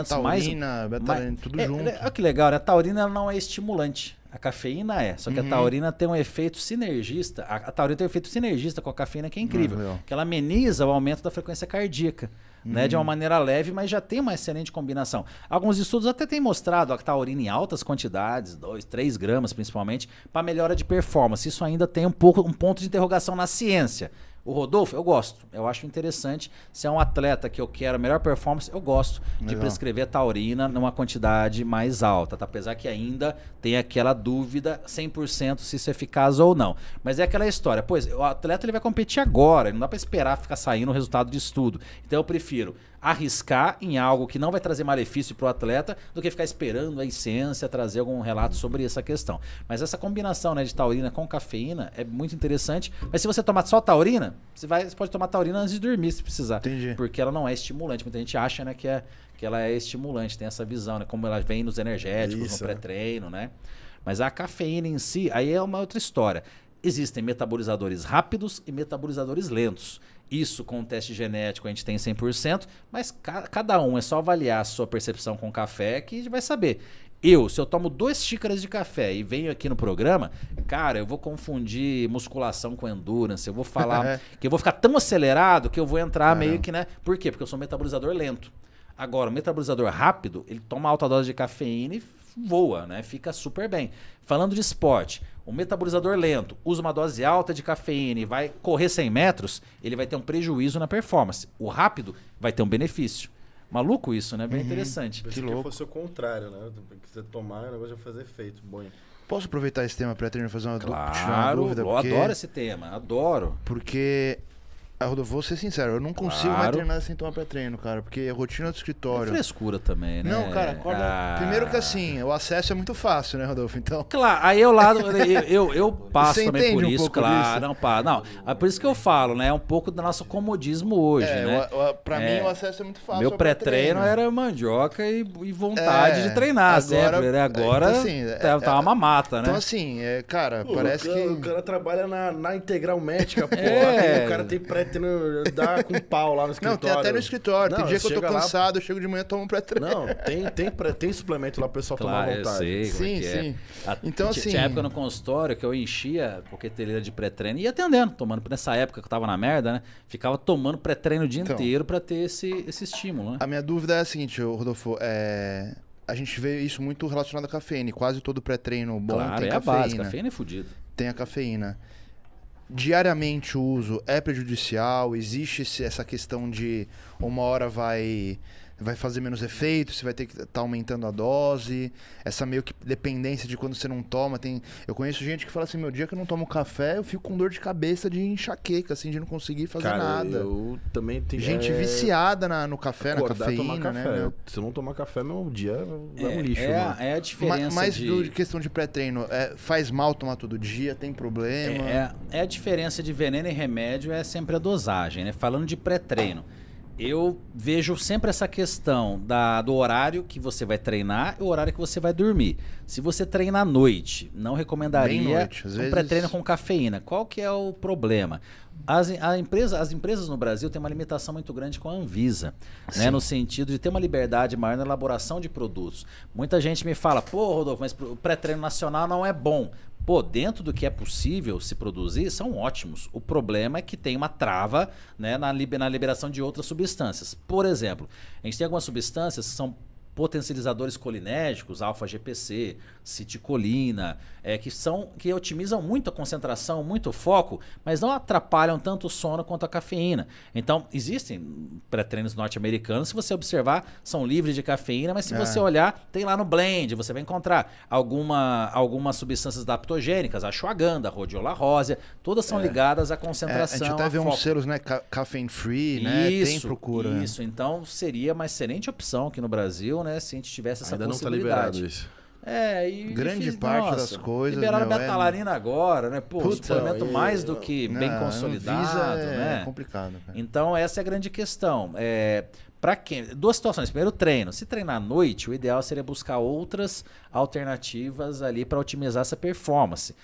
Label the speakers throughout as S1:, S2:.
S1: taurina, beta-alanina, tudo junto.
S2: Olha que legal, né? A taurina ela não é estimulante. A cafeína é, só que a taurina tem um efeito sinergista. A taurina tem um efeito sinergista com a cafeína que é incrível. Que ela ameniza o aumento da frequência cardíaca, né, de uma maneira leve, mas já tem uma excelente combinação. Alguns estudos até têm mostrado a taurina em altas quantidades, 2, 3 gramas principalmente, para melhora de performance. Isso ainda tem um ponto de interrogação na ciência. O Rodolfo, eu gosto. Eu acho interessante. Se é um atleta que eu quero a melhor performance, eu gosto de prescrever taurina numa quantidade mais alta. Tá? Apesar que ainda tem aquela dúvida 100% se isso é eficaz ou não. Mas é aquela história. Pois, o atleta ele vai competir agora. Não dá para esperar ficar saindo o resultado de estudo. Então eu prefiro arriscar em algo que não vai trazer malefício para o atleta do que ficar esperando a ciência trazer algum relato sobre essa questão. Mas essa combinação, né, de taurina com cafeína é muito interessante. Mas se você tomar só taurina, você pode tomar taurina antes de dormir se precisar.
S1: Entendi.
S2: Porque ela não é estimulante. Muita gente acha, né, que ela é estimulante, tem essa visão, né, como ela vem nos energéticos, no pré-treino, né? Mas a cafeína em si, aí é uma outra história. Existem metabolizadores rápidos e metabolizadores lentos. Isso com o teste genético a gente tem 100%, mas cada um é só avaliar a sua percepção com café que vai saber. Se eu tomo 2 xícaras de café e venho aqui no programa, cara, eu vou confundir musculação com endurance, eu vou falar que eu vou ficar tão acelerado que eu vou entrar meio que, né? Por quê? Porque eu sou um metabolizador lento. Agora, o metabolizador rápido, ele toma alta dose de cafeína e voa, né? Fica super bem. Falando de esporte, o metabolizador lento usa uma dose alta de cafeína e vai correr 100 metros, ele vai ter um prejuízo na performance. O rápido vai ter um benefício. Maluco isso, né? Bem interessante.
S3: Pensei que fosse o contrário, né? Você tomar, o negócio vai fazer efeito. Bom.
S1: Posso aproveitar esse tema pré-treino e fazer uma dúvida?
S2: Eu adoro esse tema, adoro.
S1: Porque... Rodolfo, vou ser sincero, eu não consigo mais treinar sem tomar pré-treino, cara, porque é rotina do escritório.
S2: É frescura também, né?
S1: Não, cara, acorda. Primeiro que assim, o acesso é muito fácil, né, Rodolfo? Então.
S2: Claro, aí eu passo
S1: Você
S2: também por isso,
S1: claro.
S2: Não, é por isso que eu falo, né? É um pouco do nosso comodismo hoje, né?
S1: Pra mim o acesso é muito fácil.
S2: Meu pré-treino era mandioca e vontade de treinar sempre, né? Agora então, assim, tá uma mamata, né?
S1: Então assim, cara, parece que...
S3: O cara trabalha na integral médica, pô. O cara tem pré-treino, dá com pau lá no escritório.
S1: Não, tem até no escritório. Tem dia que eu tô cansado, eu chego de manhã e tomo um pré-treino.
S3: Não, tem suplemento lá pro pessoal tomar vontade.
S2: Eu sei,
S1: sim.
S2: Então, assim... Tinha época no consultório que eu enchia a coqueteleira de pré-treino e ia atendendo, tomando. Nessa época que eu tava na merda, né? Ficava tomando pré-treino o dia inteiro pra ter esse estímulo, né?
S1: A minha dúvida é a seguinte, Rodolfo, a gente vê isso muito relacionado à cafeína. Quase todo pré-treino bom tem cafeína.
S2: A base, cafeína é fodido.
S1: Tem a cafeína. Diariamente o uso é prejudicial? Existe essa questão de uma hora vai fazer menos efeito, você vai ter que estar aumentando a dose, essa meio que dependência de quando você não toma. Eu conheço gente que fala assim, meu dia que eu não tomo café, eu fico com dor de cabeça de enxaqueca, assim, de não conseguir fazer nada.
S3: Eu também tenho...
S1: Gente viciada no café, na cafeína,
S3: tomar café.
S1: né?
S3: Se eu não tomar café, meu dia é um lixo.
S2: É a diferença
S1: Mas questão de pré-treino, faz mal tomar todo dia, tem problema?
S2: A diferença de veneno e remédio é sempre a dosagem, né? Falando de pré-treino, eu vejo sempre essa questão do horário que você vai treinar e o horário que você vai dormir. Se você treina à noite, não recomendaria um pré-treino com cafeína. Qual que é o problema? As empresas no Brasil têm uma limitação muito grande com a Anvisa, né? No sentido de ter uma liberdade maior na elaboração de produtos. Muita gente me fala, pô, Rodolfo, mas o pré-treino nacional não é bom. Pô, dentro do que é possível se produzir, são ótimos. O problema é que tem uma trava, né, na liberação de outras substâncias. Por exemplo, a gente tem algumas substâncias que são potencializadores colinérgicos, alfa-GPC, citicolina, que otimizam muito a concentração, muito o foco, mas não atrapalham tanto o sono quanto a cafeína. Então, existem pré-treinos norte-americanos, se você observar, são livres de cafeína, mas se você olhar, tem lá no blend, você vai encontrar algumas substâncias adaptogênicas, a ashwagandha, a rhodiola rósea, todas são ligadas à concentração.
S1: A gente até vê uns selos, né, caffeine free, né? Tem procura.
S2: Isso, então seria uma excelente opção aqui no Brasil, né, se a gente tivesse essa possibilidade.
S3: Não tá liberado isso.
S1: Grande parte das coisas.
S2: Liberaram a betalarina agora, né? Pô, suplemento mais do que bem consolidado, né?
S1: É complicado, cara.
S2: Então, essa é a grande questão. Para quem? Duas situações. Primeiro, treino. Se treinar à noite, o ideal seria buscar outras alternativas ali para otimizar essa performance.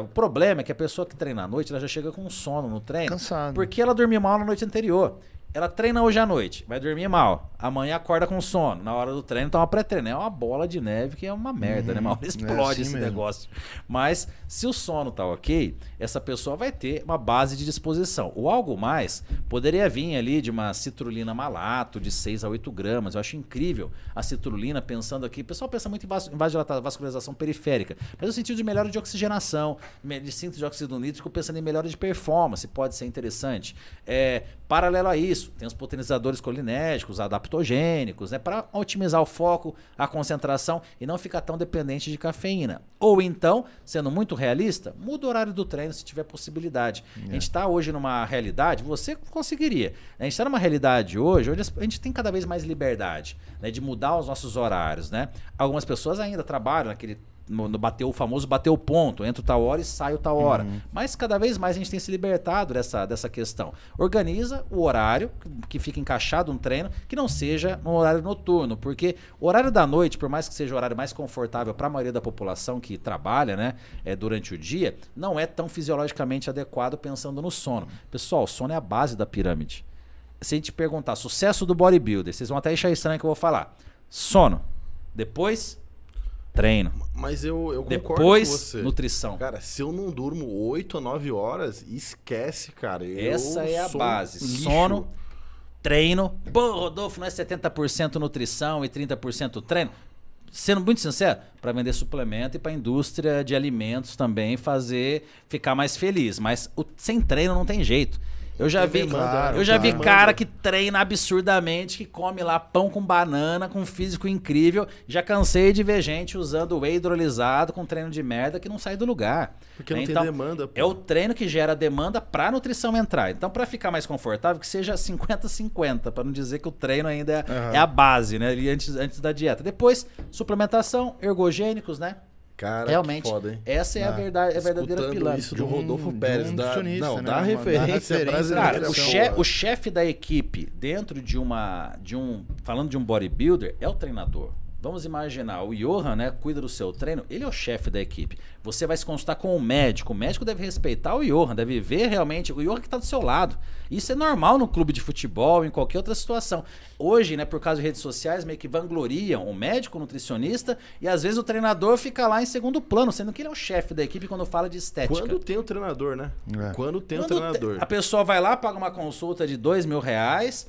S2: O problema é que a pessoa que treina à noite, ela já chega com sono no treino.
S1: Cansado.
S2: Porque ela dormiu mal na noite anterior. Ela treina hoje à noite, vai dormir mal. Amanhã acorda com sono. Na hora do treino toma pré-treino. É uma bola de neve que é uma merda, né? Uma hora explode esse negócio. Mas se o sono tá ok, essa pessoa vai ter uma base de disposição. O algo mais poderia vir ali de uma citrulina malato de 6 a 8 gramas. Eu acho incrível a citrulina, pensando aqui. O pessoal pensa muito em vascularização periférica. Mas no sentido de melhora de oxigenação, de síntese de óxido nítrico, pensando em melhora de performance, pode ser interessante. Paralelo a isso, tem os potencializadores colinérgicos, adaptogênicos, né, para otimizar o foco, a concentração e não ficar tão dependente de cafeína. Ou então, sendo muito realista, muda o horário do treino se tiver possibilidade. A gente está hoje numa realidade, você conseguiria. A gente está numa realidade hoje onde a gente tem cada vez mais liberdade, né, de mudar os nossos horários. Né? Algumas pessoas ainda trabalham naquele o famoso bater o ponto, entro tal hora e saio tal hora. Mas cada vez mais a gente tem se libertado dessa questão. Organiza o horário que fica encaixado no treino, que não seja no horário noturno, porque o horário da noite, por mais que seja o horário mais confortável para a maioria da população que trabalha, né, durante o dia, não é tão fisiologicamente adequado pensando no sono. Pessoal, o sono é a base da pirâmide. Se a gente perguntar sucesso do bodybuilder, vocês vão até achar estranho que eu vou falar. Sono. Depois, treino.
S3: Mas eu concordo
S2: Depois,
S3: com você.
S2: Nutrição.
S3: Cara, se eu não durmo 8 a 9 horas, esquece, cara.
S2: Essa é a
S3: sou
S2: base.
S3: lixo.
S2: Sono, treino. Pô, Rodolfo, não é 70% nutrição e 30% treino? Sendo muito sincero, para vender suplemento e para a indústria de alimentos também ficar mais feliz. Mas sem treino não tem jeito. Eu já vi cara que treina absurdamente, que come lá pão com banana, com físico incrível. Já cansei de ver gente usando whey hidrolisado com treino de merda que não sai do lugar.
S3: Porque não tem demanda. Pô.
S2: É o treino que gera demanda pra nutrição entrar. Então, pra ficar mais confortável, que seja 50-50, pra não dizer que o treino ainda é a base, né? Ali antes da dieta. Depois, suplementação, ergogênicos, né?
S3: Cara,
S2: realmente,
S3: que foda, hein?
S2: essa é a verdadeira pirâmide.
S3: Isso do Rodolfo Pérez,
S1: nutricionista,
S3: dá referência brasileira.
S2: Cara, o chefe da equipe dentro falando de um bodybuilder, é o treinador. Vamos imaginar, o Johan, né, cuida do seu treino, ele é o chefe da equipe. Você vai se consultar com o médico deve respeitar o Johan, deve ver realmente o Johan que está do seu lado. Isso é normal no clube de futebol, em qualquer outra situação. Hoje, né, por causa de redes sociais, meio que vangloriam o médico, o nutricionista, e às vezes o treinador fica lá em segundo plano, sendo que ele é o chefe da equipe quando fala de estética.
S3: Quando tem o treinador, né? Quando tem o treinador.
S2: A pessoa vai lá, paga uma consulta de R$2.000,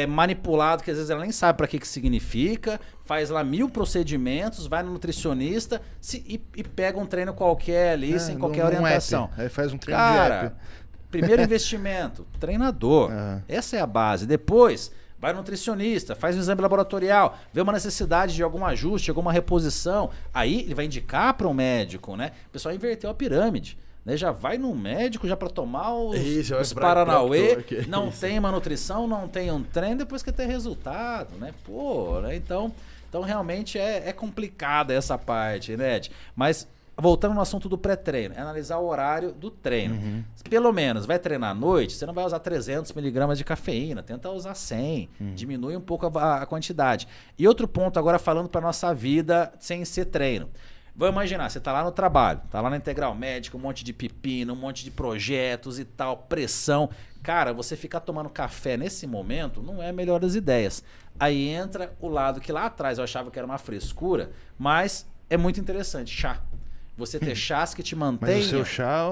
S2: manipulado, que às vezes ela nem sabe para que significa, faz lá 1000 procedimentos, vai no nutricionista e pega um treino qualquer ali, sem qualquer orientação.
S1: Aí faz um treino de app.
S2: Primeiro investimento, treinador. Essa é a base. Depois, vai no nutricionista, faz um exame laboratorial, vê uma necessidade de algum ajuste, alguma reposição. Aí ele vai indicar para um médico, né? O pessoal inverteu a pirâmide. Já vai no médico já para tomar os Paranauê, não tem uma nutrição, não tem um treino, depois que ter resultado, né? Pô, né? Então realmente é complicada essa parte, né? Mas voltando no assunto do pré-treino, é analisar o horário do treino. Pelo menos, vai treinar à noite, você não vai usar 300 miligramas de cafeína, tenta usar 100, diminui um pouco a quantidade. E outro ponto agora falando para nossa vida sem ser treino. Vamos imaginar, você tá lá no trabalho, tá lá na Integral Médica, um monte de pepino, um monte de projetos e tal, pressão. Cara, você ficar tomando café nesse momento não é a melhor das ideias. Aí entra o lado que lá atrás eu achava que era uma frescura, mas é muito interessante, chá. Você ter chás que te mantêm...
S1: Mas o seu chá...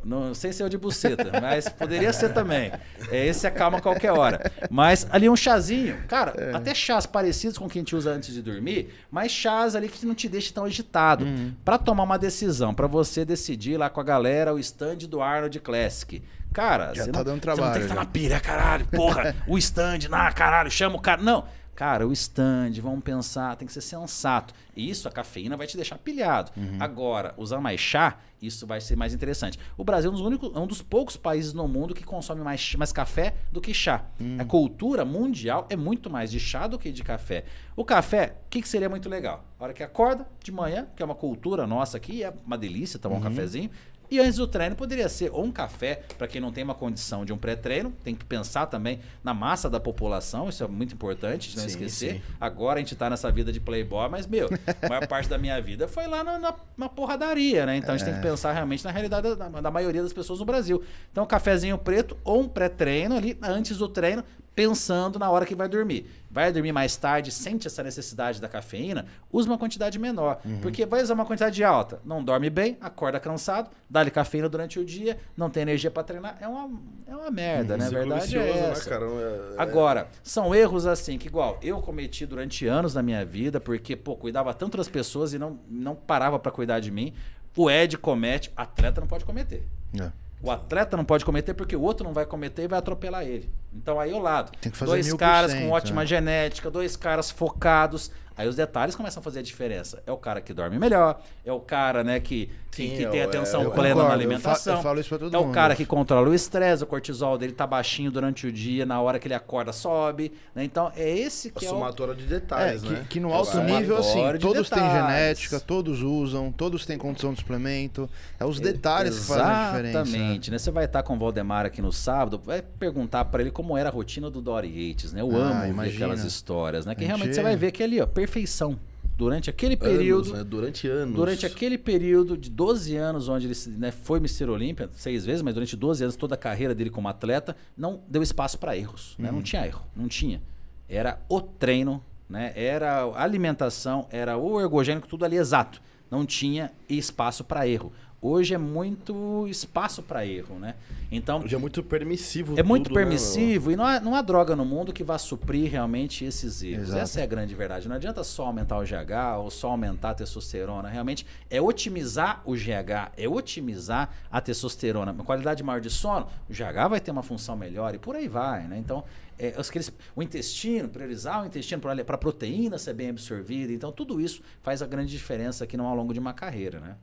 S2: Não sei se é o de buceta, mas poderia ser também. Esse acalma a qualquer hora. Mas ali um chazinho, cara, até chás parecidos com o que a gente usa antes de dormir, mas chás ali que não te deixa tão agitado. Pra tomar uma decisão, pra você decidir lá com a galera o stand do Arnold Classic. Cara,
S1: já tá dando trabalho.
S2: Você não tem que estar na pilha, caralho, porra, o stand, caralho, chama o cara. Não. Cara, o stand, vamos pensar, tem que ser sensato. Isso, a cafeína vai te deixar pilhado. Agora, usar mais chá, isso vai ser mais interessante. O Brasil é um dos poucos países no mundo que consome mais café do que chá. A cultura mundial é muito mais de chá do que de café. O café, o que seria muito legal? A hora que acorda, de manhã, que é uma cultura nossa aqui, é uma delícia tomar um cafezinho. E antes do treino poderia ser ou um café, para quem não tem uma condição de um pré-treino, tem que pensar também na massa da população, isso é muito importante, de não esquecer. Sim. Agora a gente tá nessa vida de playboy, mas, a maior parte da minha vida foi lá na porradaria, né? Então a gente tem que pensar realmente na realidade da maioria das pessoas no Brasil. Então um cafezinho preto ou um pré-treino ali, antes do treino, pensando na hora que vai dormir. Vai dormir mais tarde, sente essa necessidade da cafeína, usa uma quantidade menor. Porque vai usar uma quantidade alta, não dorme bem, acorda cansado, dá-lhe cafeína durante o dia, não tem energia para treinar, é uma merda, né? A verdade é essa.
S3: Né, cara?
S2: Agora, são erros assim, que igual eu cometi durante anos na minha vida, porque, cuidava tanto das pessoas e não parava para cuidar de mim. O Ed comete, atleta não pode cometer. O atleta não pode cometer porque o outro não vai cometer e vai atropelar ele. Então aí o lado.
S1: Tem que fazer
S2: 2 caras com ótima genética, 2 caras focados. Aí os detalhes começam a fazer a diferença. É o cara que dorme melhor, é o cara, né, que tem atenção plena na alimentação.
S1: Eu falo isso pra todo
S2: mundo.
S1: É
S2: o cara que controla o estresse, o cortisol dele tá baixinho durante o dia, na hora que ele acorda sobe. Né? Então é esse que
S3: é o... somatória de detalhes, né?
S1: Que no alto nível, assim, todos têm genética, todos usam, todos têm condição de suplemento. É os detalhes que fazem a diferença.
S2: Exatamente. Né? Você vai estar com o Valdemar aqui no sábado, vai perguntar pra ele como era a rotina do Dory Yates, né? Eu amo ver aquelas histórias, né? Que realmente você vai ver que ali, ó, perfeição. Durante aquele período...
S3: Anos, né? Durante anos.
S2: Durante aquele período de 12 anos, onde ele foi Mr. Olímpia, 6 vezes, mas durante 12 anos, toda a carreira dele como atleta, não deu espaço para erros. Né? Não tinha erro, não tinha. Era o treino, né? Era a alimentação, era o ergogênico, tudo ali exato. Não tinha espaço para erro. Hoje é muito espaço para erro, né? Então,
S3: hoje é muito permissivo.
S2: É muito permissivo, né? E não há droga no mundo que vá suprir realmente esses erros. Exato. Essa é a grande verdade. Não adianta só aumentar o GH ou só aumentar a testosterona. Realmente é otimizar o GH, é otimizar a testosterona. Uma qualidade maior de sono, o GH vai ter uma função melhor e por aí vai, né? Então, o intestino, priorizar o intestino para a proteína ser bem absorvida. Então, tudo isso faz a grande diferença aqui ao longo de uma carreira, né?